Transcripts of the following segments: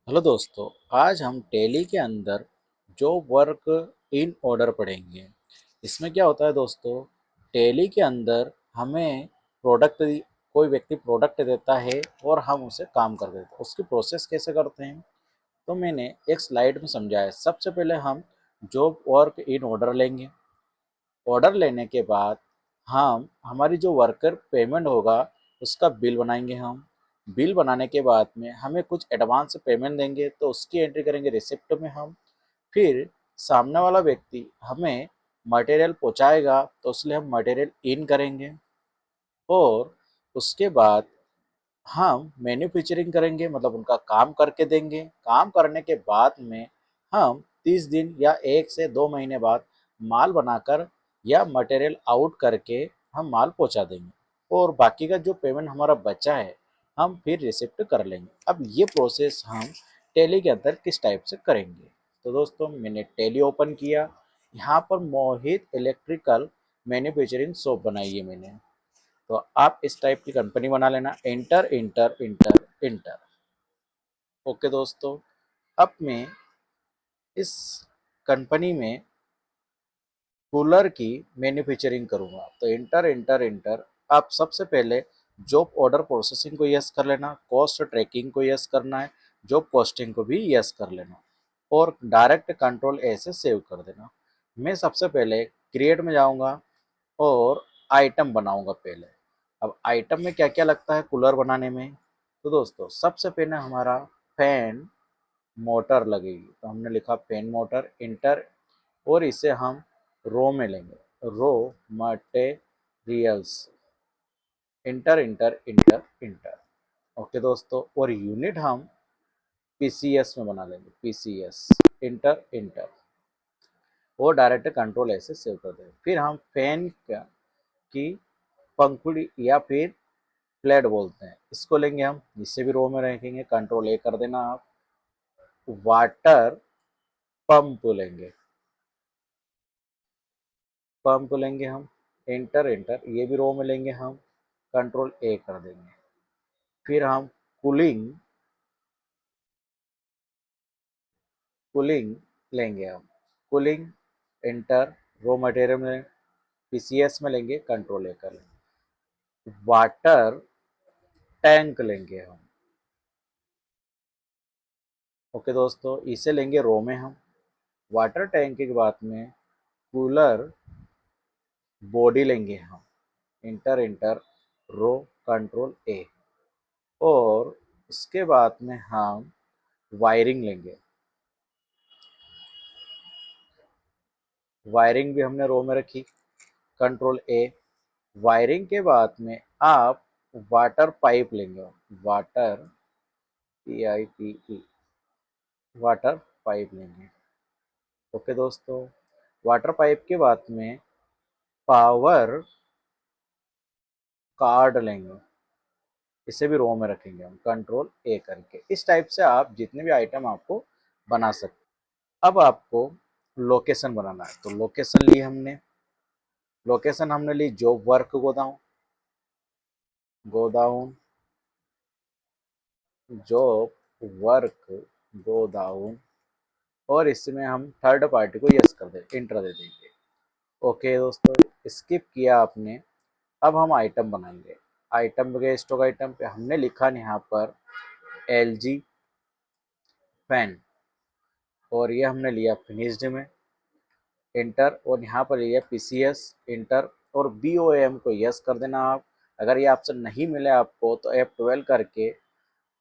Hello दोस्तों। आज हम टैली के अंदर जॉब वर्क इन ऑर्डर पढ़ेंगे। इसमें क्या होता है दोस्तों, टैली के अंदर हमें प्रोडक्ट कोई व्यक्ति प्रोडक्ट देता है और हम उसे काम कर देते हैं। उसकी प्रोसेस कैसे करते हैं तो मैंने एक स्लाइड में समझाया। सबसे पहले हम जॉब वर्क इन ऑर्डर लेंगे। ऑर्डर लेने के बाद हम हमारी जो वर्कर पेमेंट होगा उसका बिल बनाएंगे। हम बिल बनाने के बाद में हमें कुछ एडवांस पेमेंट देंगे तो उसकी एंट्री करेंगे रिसिप्ट में हम। फिर सामने वाला व्यक्ति हमें मटेरियल पहुंचाएगा तो उसलिए हम मटेरियल इन करेंगे और उसके बाद हम मैन्युफैक्चरिंग करेंगे, मतलब उनका काम करके देंगे। काम करने के बाद में हम 30 दिन या 1 से 2 महीने बाद माल बनाकर या मटेरियल आउट करके हम माल पहुंचा देंगे और बाकी का जो पेमेंट हमारा बचा है हम फिर रिसिप्ट कर लेंगे। अब ये प्रोसेस हम टैली के अंदर किस टाइप से करेंगे। तो दोस्तों मैंने टैली ओपन किया। यहाँ पर मोहित इलेक्ट्रिकल मैन्युफैक्चरिंग शॉप बनाई है मैंने। तो आप इस टाइप की कंपनी बना लेना। Inter enter enter enter. Okay दोस्तों, अब मैं इस कंपनी में कूलर की मैन्युफैक्चरिंग करूंगा। तो इंटर इंटर इंटर। आप सबसे पहले जॉब ऑर्डर प्रोसेसिंग को यस कर लेना, कॉस्ट ट्रैकिंग को यस करना है, जॉब कॉस्टिंग को भी यस कर लेना और डायरेक्ट कंट्रोल ए से सेव कर देना। मैं सबसे पहले क्रिएट में जाऊंगा और आइटम बनाऊंगा पहले। अब आइटम में क्या क्या लगता है कूलर बनाने में, तो दोस्तों सबसे पहले हमारा फैन मोटर लगेगी। तो हमने लिखा फैन मोटर इंटर और इसे हम रो में लेंगे। Raw materials enter enter enter enter. Okay दोस्तों, और यूनिट हम पीसीएस में बना लेंगे। पीसीएस इंटर इंटर और डायरेक्ट कंट्रोल ऐसे सेव कर देंगे। फिर हम फैन की पंखुड़ी या फिर प्लेट बोलते हैं, इसको लेंगे हम, इसे भी रो में रखेंगे। कंट्रोल ए कर देना आप। वाटर पंप लेंगे, पंप लेंगे हम इंटर इंटर, ये भी रो में लेंगे हम। कंट्रोल ए कर देंगे। फिर हम कूलिंग कूलिंग लेंगे हम। कूलिंग इंटर रो मटेरियल में पीसीएस में लेंगे। कंट्रोल ए कर लेंगे। वाटर टैंक लेंगे हम। ओके दोस्तों, इसे लेंगे रो में हम। वाटर टैंक के बाद में कूलर बॉडी लेंगे हम। Inter inter row control A और उसके बाद में हम वायरिंग लेंगे। वायरिंग भी हमने रो में रखी। कंट्रोल ए। वायरिंग के बाद में आप वाटर पाइप लेंगे। Water P I P E water pipe लेंगे। ओके दोस्तों, वाटर पाइप के बाद में पावर कार्ड लेंगे, इसे भी रो में रखेंगे हम। कंट्रोल ए करके इस टाइप से आप जितने भी आइटम आपको बना सकते। अब आपको लोकेशन बनाना है। तो लोकेशन ली हमने। लोकेशन हमने ली जॉब वर्क गोदाम। गोदाम जॉब वर्क गोदाम और इसमें हम थर्ड पार्टी को यस कर दे इंटर दे देंगे। ओके दोस्तों, स्किप किया आपने। अब हम आइटम बनाएंगे। आइटम गए स्टॉक आइटम पे हमने लिखा यहाँ पर एलजी फैन और ये हमने लिया फिनिश्ड में। इंटर और यहाँ पर लिया पीसीएस इंटर और बीओएम को यस कर देना आप। अगर ये ऑप्शन नहीं मिले आपको तो F12 करके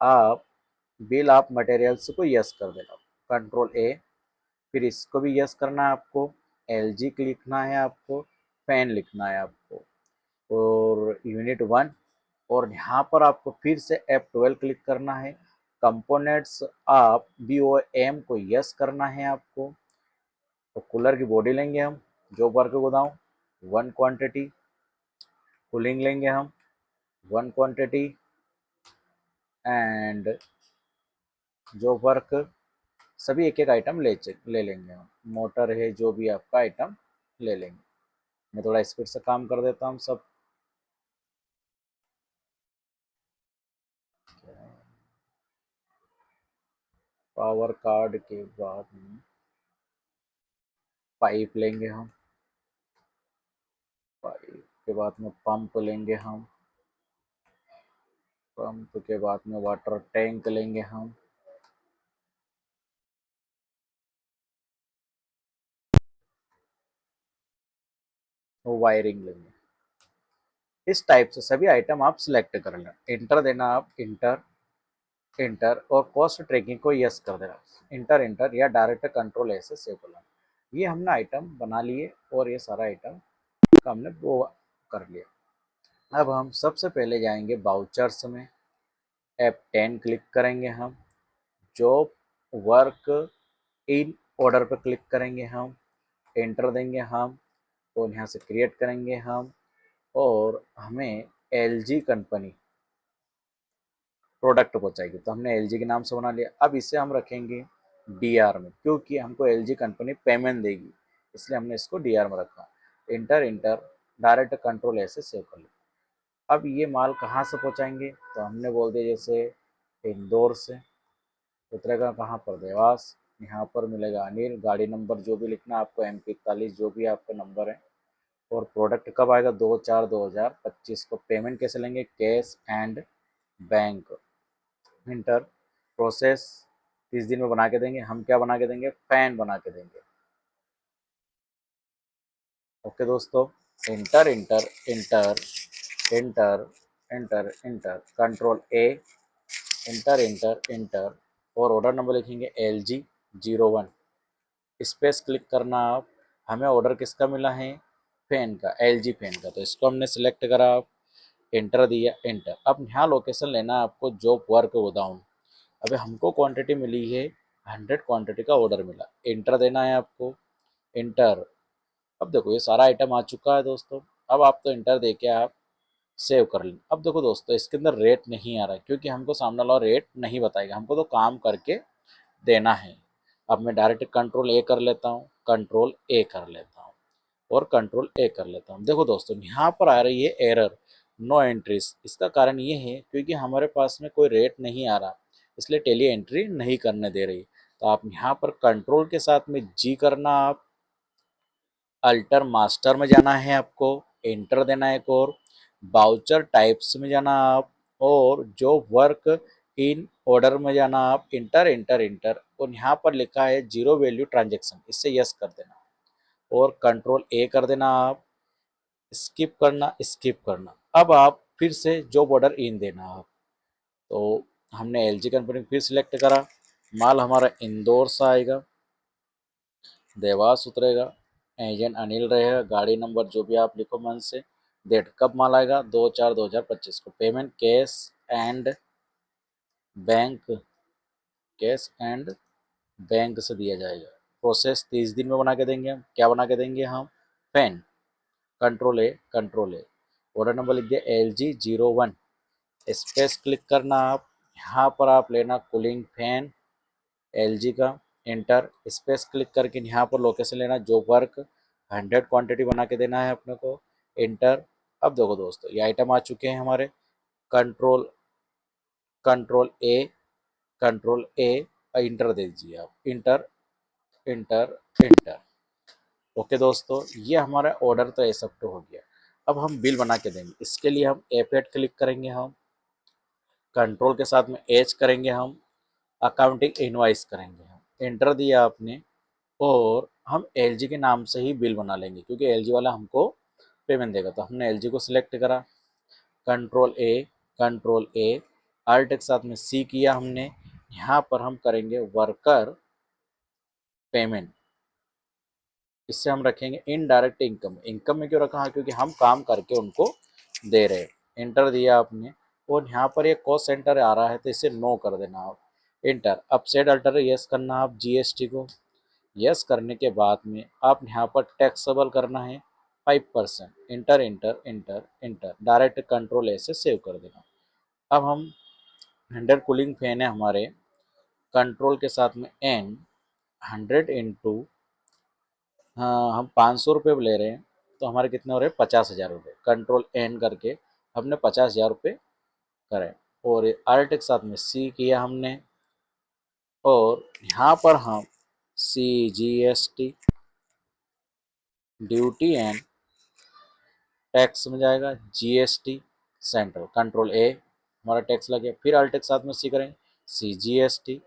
आप बिल ऑफ मटेरियल्स को यस कर देना। कंट्रोल ए। फिर इसको भी यस करना है आपको। एलजी लिखना है आपको, फैन लिखना है आपको और यूनिट 1। और यहाँ पर आपको फिर से F12 क्लिक करना है। कंपोनेंट्स आप BOM को यस करना है आपको। तो कूलर की बॉडी लेंगे हम, जो वर्क गोदाम 1 क्वांटिटी। कूलिंग लेंगे हम 1 क्वांटिटी एंड जो वर्क सभी एक एक आइटम ले लेंगे हम। मोटर है जो भी आपका आइटम ले लेंगे। मैं थोड़ा स्पीड से काम कर देता हूँ सब। पावर कार्ड के बाद में पाइप लेंगे हम, पाइप के बाद में पंप लेंगे हम, पंप के बाद में वाटर टैंक लेंगे हम, वायरिंग लेंगे। इस टाइप से सभी आइटम आप सिलेक्ट कर लेना, इंटर देना आप, इंटर इंटर, और कॉस्ट ट्रैकिंग को यस कर देना, इंटर इंटर, या डायरेक्ट कंट्रोल ऐसे सेव कर लेना। ये हमने आइटम बना लिए और ये सारा आइटम का हमने वो कर लिया। अब हम सबसे पहले जाएंगे बाउचर्स में, F10 क्लिक करेंगे हम, जॉब वर्क इन ऑर्डर पर क्लिक करेंगे हम, एंटर देंगे हम, और यहाँ से क्रिएट करेंगे हम, और हमें LG कंपनी प्रोडक्ट पहुंचाएगी, तो हमने LG के नाम से बना लिया। अब इसे हम रखेंगे DR में, क्योंकि हमको LG कंपनी पेमेंट देगी, इसलिए हमने इसको DR में रखा। इंटर इंटर, डायरेक्ट कंट्रोल ऐसे सेव कर लिया। अब ये माल कहाँ से पहुंचाएंगे, तो हमने बोल दिया जैसे इंदौर से, उतरेगा कहाँ पर, देवास, यहाँ पर मिलेगा अनिल, गाड़ी नंबर जो भी लिखना आपको, M41 जो भी आपका नंबर है, और प्रोडक्ट कब आएगा, 2/4/2025 को। पेमेंट कैसे लेंगे, cash and bank, inter, process 30 दिन में बना के देंगे। हम क्या बना के देंगे, फैन बना के देंगे। ओके दोस्तों, inter enter enter enter enter inter, control A, inter enter enter, और ऑर्डर नंबर लिखेंगे LG01, स्पेस क्लिक करना आप। हमें ऑर्डर किसका मिला है, फैन का, LG फैन का, तो इसको हमने सिलेक्ट करा, आप इंटर दिया, इंटर। अब यहाँ लोकेशन लेना है आपको, जॉब वर्क गोदाउन। अभी हमको क्वांटिटी मिली है 100 क्वांटिटी का ऑर्डर मिला, इंटर देना है आपको, इंटर। अब देखो ये सारा आइटम आ चुका है दोस्तों। अब आप तो इंटर दे के आप सेव कर लें। अब देखो दोस्तों, इसके अंदर रेट नहीं आ रहा है, क्योंकि हमको सामने वाला रेट नहीं बताएगा, हमको तो काम करके देना है। अब मैं डायरेक्ट कंट्रोल A कर लेता हूँ, कंट्रोल A कर लेता हूँ, और कंट्रोल A कर लेता हूँ। देखो दोस्तों, यहाँ पर आ रही है एरर, नो एंट्रीज। इसका कारण ये है क्योंकि हमारे पास में कोई रेट नहीं आ रहा, इसलिए टेली एंट्री नहीं करने दे रही। तो आप यहाँ पर कंट्रोल के साथ में G करना, आप अल्टर मास्टर में जाना है आपको, एंटर देना है, एक और बाउचर टाइप्स में जाना आप, और जो वर्क इन ऑर्डर में जाना आप, इंटर इंटर इंटर, और यहाँ पर लिखा है जीरो वैल्यू ट्रांजेक्शन, इससे यस कर देना, और कंट्रोल A कर देना आप, स्किप करना, स्किप करना। अब आप फिर से जॉब ऑर्डर इन देना आप। तो हमने LG कंपनी फिर सिलेक्ट करा, माल हमारा इंदौर से आएगा, देवास उतरेगा, एजेंट अनिल रहेगा, गाड़ी नंबर जो भी आप लिखो मन से, डेट कब माल आएगा, 2/4/2025 को। Payment and bank cash and bank से दिया जाएगा। प्रोसेस 30 दिन में बना के देंगे हम। क्या बना के देंगे हम, फैन, कंट्रोल ए, ऑर्डर नंबर लिख दिया LG01, स्पेस क्लिक करना आप, यहाँ पर आप लेना कूलिंग फैन LG का, इंटर, स्पेस क्लिक करके यहाँ पर लोकेशन लेना, जो वर्क 100 क्वांटिटी बना के देना है अपने को, इंटर। अब देखो दोस्तों, ये आइटम आ चुके हैं हमारे, control control control A, enter दे दीजिए आप, इंटर इंटर इंटर। ओके दोस्तों, ये हमारा ऑर्डर तो एक्सेप्ट हो गया। अब हम बिल बना के देंगे, इसके लिए हम F8 क्लिक करेंगे, हम कंट्रोल के साथ में H करेंगे, हम अकाउंटिंग इनवाइस करेंगे, हम इंटर दिया आपने, और हम LG के नाम से ही बिल बना लेंगे, क्योंकि LG वाला हमको पेमेंट देगा। तो हमने LG को सिलेक्ट करा, कंट्रोल ए, अल्ट के साथ में C किया हमने। यहाँ पर हम करेंगे वर्कर पेमेंट, इससे हम रखेंगे इनडायरेक्ट इनकम। इनकम में क्यों रखा है, क्योंकि हम काम करके उनको दे रहे हैं। इंटर दिया आपने, और यहाँ पर ये कॉस्ट सेंटर आ रहा है, तो इसे नो कर देना आप, इंटर। अपसेट अल्टर यस करना आप, GST को यस करने के बाद में आप यहाँ पर टैक्सेबल करना है 5%, inter enter enter inter, direct control से सेव कर देना। अब हम 100 कूलिंग फैन है हमारे, कंट्रोल के साथ में N, 100 × हम 500 रुपये ले रहे हैं, तो हमारे कितने हो रहे हैं, 50,000 रुपये। कंट्रोल N करके हमने 50,000 रुपये करें, और अल्ट के साथ में C किया हमने, और यहाँ पर हम CGST ड्यूटी एंड टैक्स में जाएगा, GST सेंट्रल, कंट्रोल ए हमारा टैक्स लग गया। फिर अल्ट के साथ में सी करेंगे, CGST,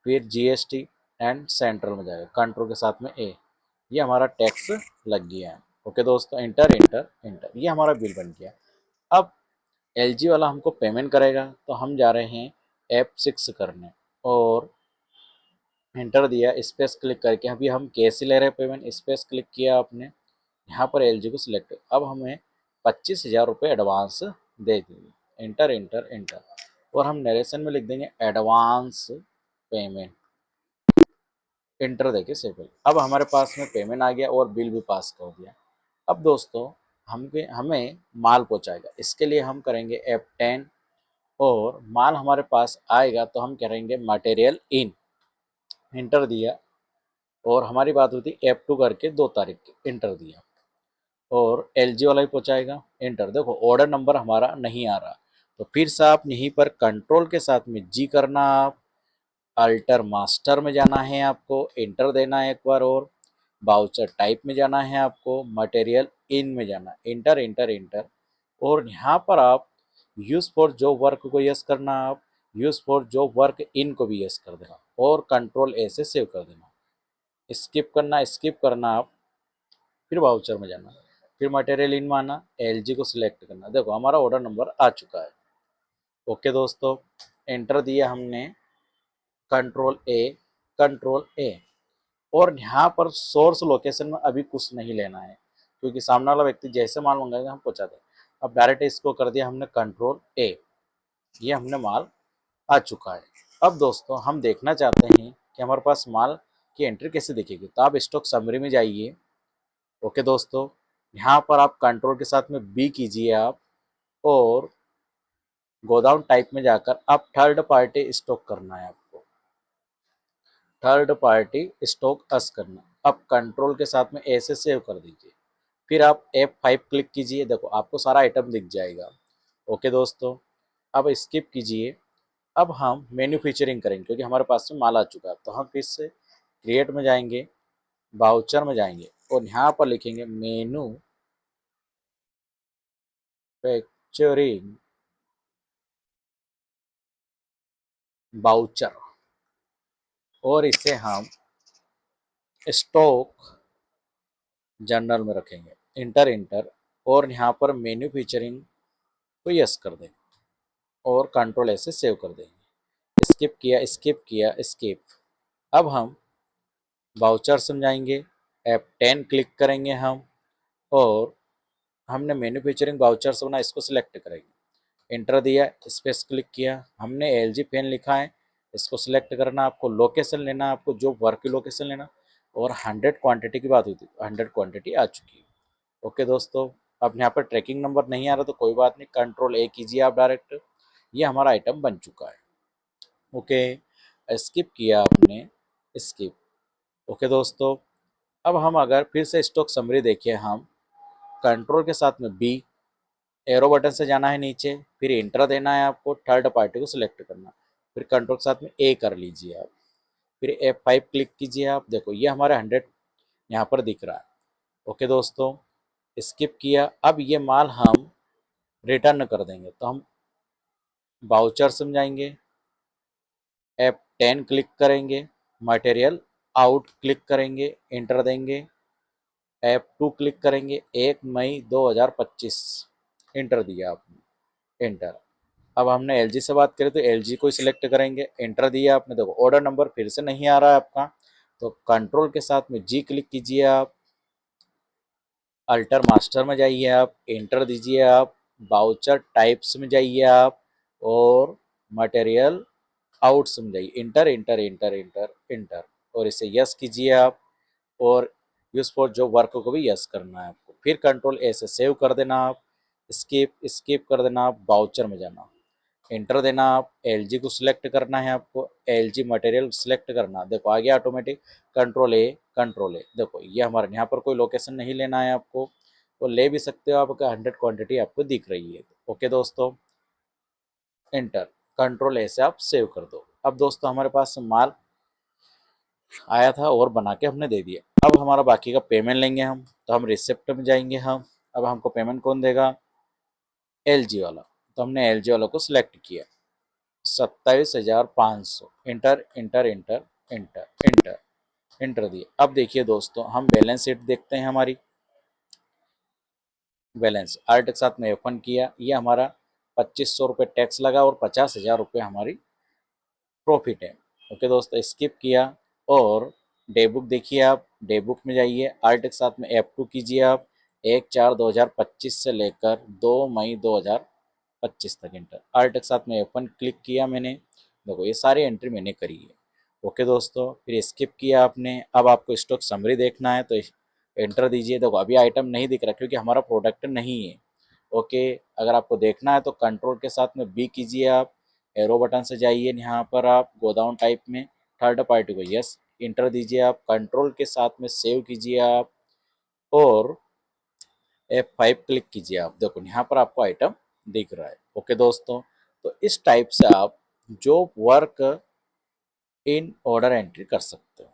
फिर GST एंड सेंट्रल में जाएगा, कंट्रोल के साथ में ए, ये हमारा टैक्स लग गया है। ओके दोस्तों, इंटर इंटर इंटर, ये हमारा बिल बन गया। अब LG वाला हमको पेमेंट करेगा, तो हम जा रहे हैं F6 करने और इंटर दिया, स्पेस क्लिक करके अभी हम कैसे ले रहे हैं पेमेंट, स्पेस क्लिक किया आपने, यहाँ पर LG को सिलेक्ट, अब हमें 25,000 रुपये एडवांस दे देंगे, इंटर इंटर इंटर, और हम नरेशन में लिख देंगे एडवांस पेमेंट, इंटर देके सेव। अब हमारे पास में पेमेंट आ गया और बिल भी पास कर दिया। अब दोस्तों हमें माल पहुंचाएगा, इसके लिए हम करेंगे F10 और माल हमारे पास आएगा तो हम करेंगे मटेरियल इन, इंटर दिया और हमारी बात होती F2 करके 2 तारीख की, इंटर दिया और LG वाला ही पहुंचाएगा, इंटर। देखो ऑर्डर नंबर हमारा नहीं आ रहा, तो फिर से आप यहीं पर कंट्रोल के साथ में G करना, आप अल्टर मास्टर में जाना है आपको, इंटर देना है एक बार और, बाउचर टाइप में जाना है आपको, मटेरियल इन में जाना, इंटर इंटर इंटर, और यहाँ पर आप यूज़ फॉर जॉब वर्क को यस करना, आप use for job work in को भी यस कर देना और कंट्रोल ए से सेव कर देना, स्किप करना आप, फिर वाउचर में जाना, फिर मटेरियल इन में आना, LG को सिलेक्ट करना। देखो हमारा ऑर्डर नंबर आ चुका है। ओके दोस्तों, एंटर दिया हमने, कंट्रोल ए, और यहाँ पर सोर्स लोकेशन में अभी कुछ नहीं लेना है, क्योंकि सामने वाला व्यक्ति जैसे माल मंगाएगा हम पहुँचा दें। अब डायरेक्ट इसको कर दिया हमने कंट्रोल ए, ये हमने माल आ चुका है। अब दोस्तों हम देखना चाहते हैं कि हमारे पास माल की एंट्री कैसे दिखेगी, तो आप स्टॉक समरी में जाइए। ओके दोस्तों, यहाँ पर आप कंट्रोल के साथ में बी कीजिए आप, और गोदाम टाइप में जाकर आप थर्ड पार्टी स्टॉक करना है आपको, थर्ड पार्टी स्टॉक अस करना। अब कंट्रोल के साथ में ऐसे सेव कर दीजिए, फिर आप F5 क्लिक कीजिए, देखो आपको सारा आइटम दिख जाएगा। ओके दोस्तों, अब स्किप कीजिए। अब हम मैन्युफैक्चरिंग करेंगे, क्योंकि हमारे पास में माल आ चुका है, तो हम फिर से क्रिएट में जाएंगे, बाउचर में जाएंगे और यहाँ पर लिखेंगे मैन्युफैक्चरिंग बाउचर, और इसे हम स्टॉक जनरल में रखेंगे, इंटर इंटर, और यहाँ पर मैन्युफैक्चरिंग को यस कर देंगे और कंट्रोल ऐसे सेव कर देंगे, स्किप। अब हम बाउचर समझाएंगे, F10 क्लिक करेंगे हम, और हमने मैन्युफैक्चरिंग बाउचर से बना, इसको सिलेक्ट करेंगे, इंटर दिया, स्पेस क्लिक किया, हमने LG पेन लिखा है, इसको सिलेक्ट करना, आपको लोकेशन लेना, आपको जो वर्क की लोकेशन लेना, और 100 क्वांटिटी की बात हुई थी, 100 क्वांटिटी आ चुकी है। ओके दोस्तों, अब यहाँ पर ट्रैकिंग नंबर नहीं आ रहा तो कोई बात नहीं, कंट्रोल ए कीजिए आप डायरेक्ट, ये हमारा आइटम बन चुका है। ओके, स्किप किया आपने, स्किप। ओके दोस्तों, अब हम अगर फिर से स्टॉक समरी देखिए, हम कंट्रोल के साथ में बी, एरो बटन से जाना है नीचे, फिर इंटर देना है आपको, थर्ड पार्टी को सिलेक्ट करना, फिर कंट्रोल के साथ में ए कर लीजिए आप, फिर F5 क्लिक कीजिए आप, देखो ये हमारे 100 यहाँ पर दिख रहा है। ओके दोस्तों, स्किप किया। अब ये माल हम रिटर्न कर देंगे, तो हम बाउचर समझाएंगे, F10 क्लिक करेंगे, मटेरियल आउट क्लिक करेंगे, इंटर देंगे, F2 क्लिक करेंगे, 1 मई 2025, इंटर दिया आपने, इंटर। अब हमने LG से बात करें तो LG को ही सिलेक्ट करेंगे, इंटर दिया आपने, देखो ऑर्डर नंबर फिर से नहीं आ रहा है आपका, तो कंट्रोल के साथ में G क्लिक कीजिए आप, अल्टर मास्टर में जाइए आप, इंटर दीजिए आप, बाउचर टाइप्स में जाइए आप, और मटेरियल आउट्स में जाइए, inter enter enter enter enter, और इसे यस कीजिए आप, और यूज फॉर जो वर्क को भी यस करना है आपको, फिर कंट्रोल ए से सेव कर देना आप, स्किप कर देना आप, बाउचर में जाना, इंटर देना आप, LG को सिलेक्ट करना है आपको, LG मटेरियल सिलेक्ट करना, देखो आ गया ऑटोमेटिक, कंट्रोल ए, देखो ये हमारे यहाँ पर कोई लोकेशन नहीं लेना है आपको, वो ले भी सकते हो, आपका 100 क्वांटिटी आपको दिख रही है। ओके दोस्तों, इंटर, कंट्रोल ए से आप सेव कर दो। अब दोस्तों हमारे पास माल आया था और बना के हमने दे दिया। अब हमारा बाकी का पेमेंट लेंगे हम, तो हम रिसिप्ट में जाएंगे हम। अब हमको पेमेंट कौन देगा? एलजी वाला। तो हमने एलजी वाला को सिलेक्ट किया। 27,500, inter enter enter enter enter inter दिए। अब देखिए दोस्तों, हम बैलेंस शीट देखते हैं हमारी। बैलेंस आर्ट के साथ में ओपन किया, ये हमारा 2500 रुपये टैक्स लगा और 50,000 रुपये हमारी प्रॉफिट है। ओके दोस्तों, स्किप किया। और डे बुक देखिए आप, डे बुक में जाइए, आर्ट के साथ में F2 कीजिए आप। 1/4/2025 से लेकर 2 मई 2025 तक इंटर। आर्ट के साथ में ओपन क्लिक किया मैंने। देखो ये सारी एंट्री मैंने करी है। ओके दोस्तों, फिर स्किप किया आपने। अब आपको स्टॉक समरी देखना है तो एंटर दीजिए। देखो अभी आइटम नहीं दिख रहा क्योंकि हमारा प्रोडक्ट नहीं है। ओके, अगर आपको देखना है तो कंट्रोल के साथ में बी कीजिए आप। एरो बटन से जाइए, यहाँ पर आप गोदाउन टाइप में थर्ड पार्टी को यस इंटर दीजिए आप। कंट्रोल के साथ में सेव कीजिए आप और F5 क्लिक कीजिए आप। देखो यहाँ पर आपको आइटम दिख रहा है। ओके दोस्तों, तो इस टाइप से आप जो वर्क इन ऑर्डर एंट्री कर सकते हो।